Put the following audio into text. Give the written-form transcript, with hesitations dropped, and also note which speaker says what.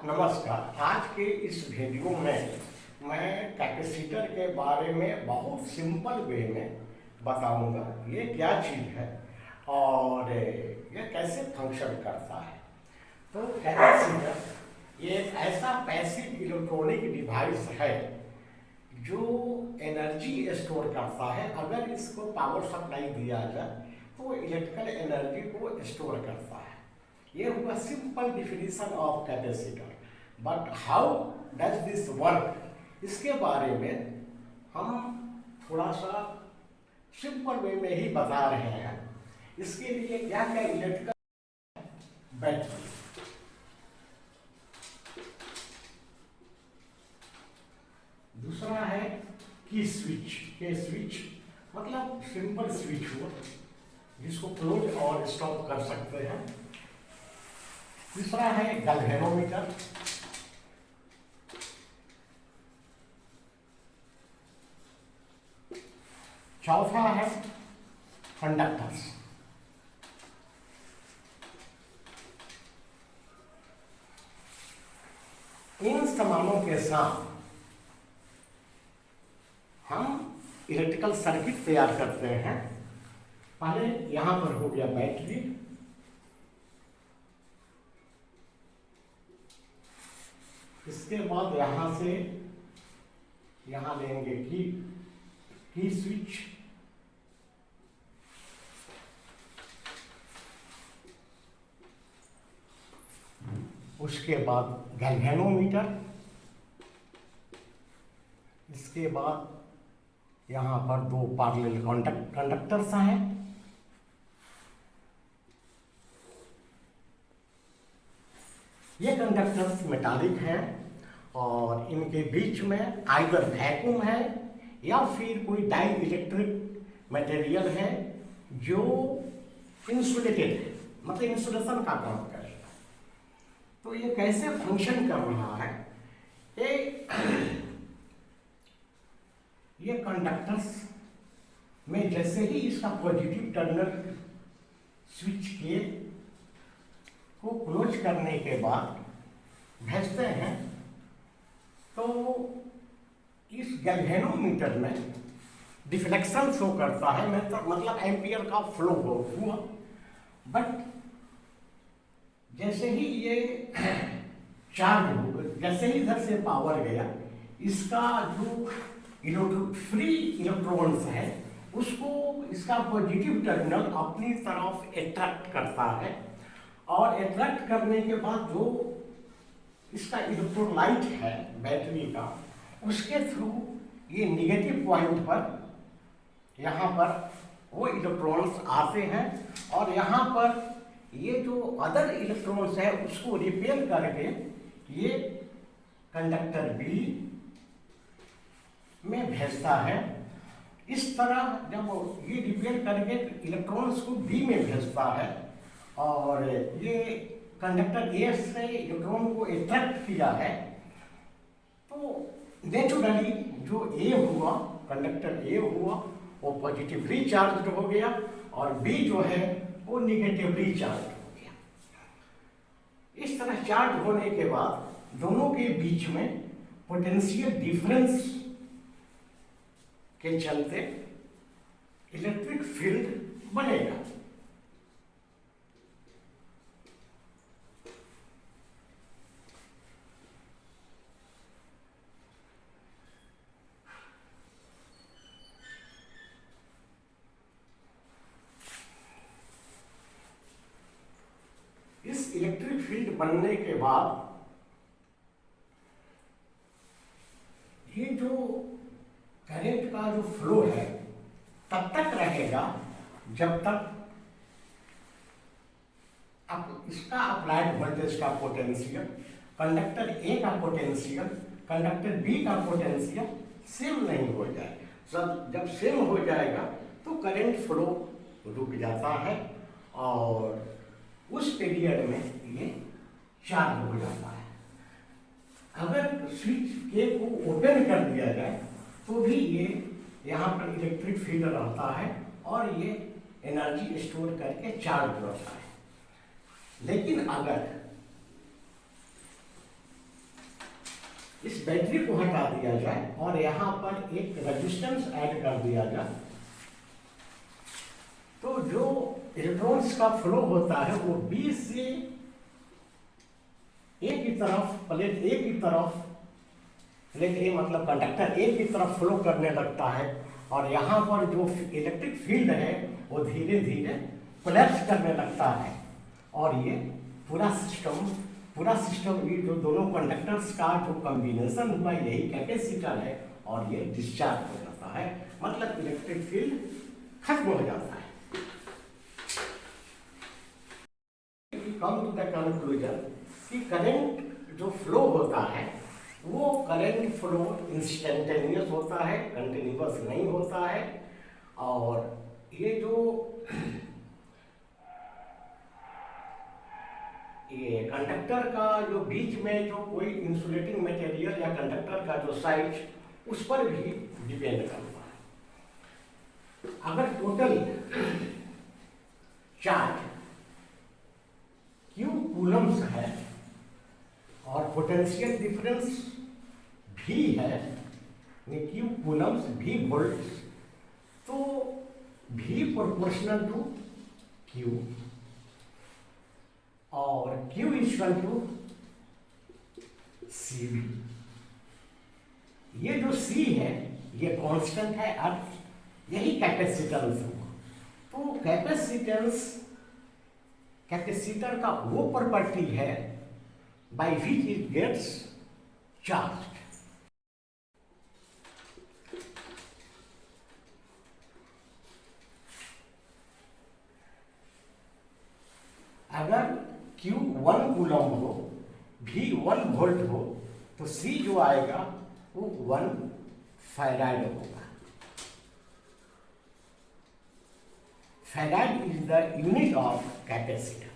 Speaker 1: नमस्कार। आज के इस वीडियो में मैं कैपेसिटर के बारे में बहुत सिंपल वे में बताऊंगा ये क्या चीज़ है और ये कैसे फंक्शन करता है। तो कैपेसिटर ये एक ऐसा पैसिव इलेक्ट्रॉनिक डिवाइस है जो एनर्जी स्टोर करता है। अगर इसको पावर सप्लाई दिया जाए तो इलेक्ट्रिकल एनर्जी को स्टोर करता है। ये हुआ simple definition of capacitor. But how does this work, इसके बारे में हम थोड़ा सा सिंपल वे में ही बता रहे हैं। इसके लिए क्या क्या इलेक्ट्रिकल बैटरी, दूसरा है की स्विच। के स्विच मतलब सिंपल स्विच हुआ जिसको क्लोज और स्टॉप कर सकते हैं। तीसरा है गैल्वेनोमीटर। चौथा है कंडक्टर्स। इन सामानों के साथ हम इलेक्ट्रिकल सर्किट तैयार करते हैं। पहले यहां पर हो गया बैटरी, इसके बाद यहां से यहां लेंगे की स्विच, उसके बाद गैल्वेनोमीटर, इसके बाद यहां पर दो पैरेलल कंडक्टर्स हैं। ये कंडक्टर्स मेटालिक हैं और इनके बीच में आइदर वैक्यूम है या फिर कोई डाई इलेक्ट्रिक मटेरियल है जो इंसुलेटेड है, मतलब इंसुलेशन का काम करेगा। तो ये कैसे फंक्शन कर रहा है, ये कंडक्टर्स में जैसे ही इसका पॉजिटिव टर्मिनल स्विच किए को क्लोज करने के बाद भेजते हैं, तो इस गैल्वेनोमीटर में डिफ्लेक्शन शो करता है, मतलब एम्पियर का फ्लो हुआ। बट जैसे ही ये चार्ज हो, जैसे ही इधर से पावर गया, इसका जो फ्री इलेक्ट्रॉन्स है उसको इसका पॉजिटिव टर्मिनल अपनी तरफ अट्रैक्ट करता है और अट्रैक्ट करने के बाद जो इसका इलेक्ट्रोलाइट है बैटरी का, उसके थ्रू ये निगेटिव पॉइंट पर यहाँ पर वो इलेक्ट्रॉन्स आते हैं और यहाँ पर ये जो अदर इलेक्ट्रॉन्स है उसको रिपेल करके ये कंडक्टर बी में भेजता है। इस तरह जब ये रिपेल करके इलेक्ट्रॉन्स को बी में भेजता है और ये कंडक्टर ए से इलेक्ट्रॉन को अट्रैक्ट किया है, तो नेचुरली जो ए हुआ, कंडक्टर ए हुआ, वो पॉजिटिवली चार्ज हो गया और बी जो है वो निगेटिवली चार्ज हो गया। इस तरह चार्ज होने के बाद दोनों के बीच में पोटेंशियल डिफरेंस के चलते इलेक्ट्रिक फील्ड बनेगा। इस इलेक्ट्रिक फील्ड बनने के बाद ये जो करंट का जो फ्लो है तब तक रहेगा जब तक इसका अप्लाइड वोल्टेज का पोटेंशियल, कंडक्टर ए का पोटेंशियल, कंडक्टर बी का पोटेंशियल सेम नहीं हो जाए। जब सेम हो जाएगा तो करंट फ्लो रुक जाता है और उस पीरियड में ये चार्ज हो जाता है। अगर स्विच के को ओपन कर दिया जाए तो भी ये यहाँ पर इलेक्ट्रिक फील्ड रहता है और ये एनर्जी स्टोर करके चार्ज करता है। लेकिन अगर इस बैटरी को हटा दिया जाए और यहाँ पर एक रेजिस्टेंस ऐड कर दिया जाए, तो जो इलेक्ट्रॉन्स का फ्लो होता है वो बी से ए की तरफ, प्लेट ए की तरफ, प्लेट ए मतलब कंडक्टर ए की तरफ फ्लो करने लगता है, और यहाँ पर जो इलेक्ट्रिक फील्ड है वो धीरे धीरे कोलैप्स करने लगता है, और ये पूरा सिस्टम ये जो दोनों कंडक्टर्स का जो कॉम्बिनेशन हुआ यही कैपेसिटर है, और ये डिस्चार्ज हो जाता है, मतलब इलेक्ट्रिक फील्ड खत्म हो जाता है। कम टू द कंक्लूजन कि करंट जो फ्लो होता है वो करंट फ्लो इंस्टेंटेनियस होता है, कंटिन्यूअस नहीं होता है, और ये कंडक्टर का जो बीच में जो कोई इंसुलेटिंग मटेरियल या कंडक्टर का जो साइज उस पर भी डिपेंड करता है। अगर टोटल चार्ज क्यू कूलम्स है और पोटेंशियल डिफरेंस भी है, क्यू कूलम्स भी वोल्ट्स, तो भी प्रोपोर्शनल टू क्यू, और क्यू इक्वल टू सी भी। ये जो सी है ये कांस्टेंट है, अब यही कैपेसिटेंस होगा। तो कैपेसिटर का वो प्रॉपर्टी है by which it gets charge. अगर Q 1 कूलम हो, V 1 वोल्ट हो, तो C जो आएगा वो 1 फैराड होगा। Farad is the unit of capacitor.